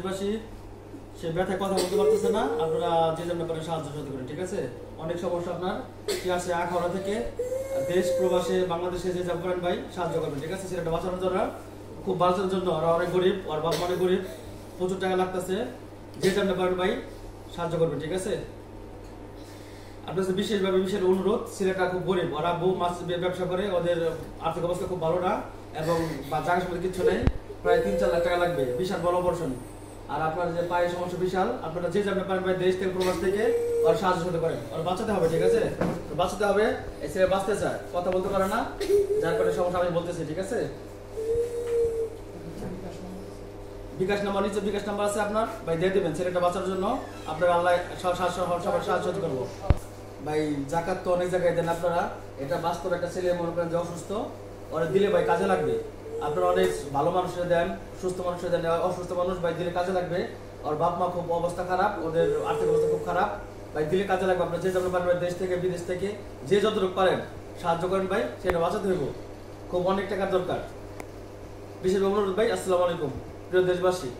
দেশবাসী সে ব্যথায় কথা বলতে পারতেছে না, আপনারা যে যেমন পারেন সাহায্য করেন, ঠিক আছে? অনেক সমস্যা আপনার কি আছে, আখাউড়া থেকে দেশ প্রবাসে বাংলাদেশে যে যাব করেন ভাই সাহায্য করবেন, ঠিক আছে? সেটা বাঁচানোর জন্য, খুব বাঁচানোর জন্য, ওরা অনেক গরিব, ওর বাপ অনেক গরিব, প্রচুর টাকা লাগতেছে, যে যেমন পারেন ভাই সাহায্য করবেন, ঠিক আছে? আপনার কাছে বিশেষভাবে বিশেষ অনুরোধ, ছেলেটা খুব গরিব, ওরা বউ মাছ ব্যবসা করে, ওদের আর্থিক অবস্থা খুব ভালো না, এবং জায়গা সম্পত্তি কিছু নেই, প্রায় 3-4 লাখ টাকা লাগবে, বিশাল বড় অপারেশন। আর আপনার যে পায়ের সমস্যা বিশাল, আপনারা যে যেমন পারেন ভাই দেশ থেকে প্রবাস থেকে ওর সাহায্য করতে পারেন, ওর বাঁচাতে হবে, ঠিক আছে? বাঁচাতে হবে, এই ছেলে বাঁচতে চায়, কথা বলতে পারে না, যার কারণে সমস্যা আমি বলতেছি, ঠিক আছে? বিকাশ নাম্বার নিচে বিকাশ নাম্বার আছে আপনার ভাই, দিয়ে দেবেন ছেলেটা বাঁচার জন্য। আপনার আল্লাহ সবার সাহায্য করবো ভাই। জাকাত তো অনেক জায়গায় দেন আপনারা, এটা বাস্তব একটা ছেলে মনে করেন যে অসুস্থ, ওরা দিলে ভাই কাজে লাগবে। আপনারা অনেক ভালো মানুষের দেন, সুস্থ মানুষের দেন, অসুস্থ মানুষ ভাই দিলে কাজে লাগবে। ওর বাপ মা খুব অবস্থা খারাপ, ওদের আর্থিক অবস্থা খুব খারাপ ভাই, দিলে কাজে লাগবে। আপনার যে যেমন পারেন দেশ থেকে বিদেশ থেকে যে যতটুকু পারেন সাহায্য করেন ভাই, সেটা বাঁচাতে হইব, খুব অনেক টাকার দরকার। বিশেষ অনুরোধ ভাই। আসসালামু আলাইকুম প্রিয় দেশবাসী।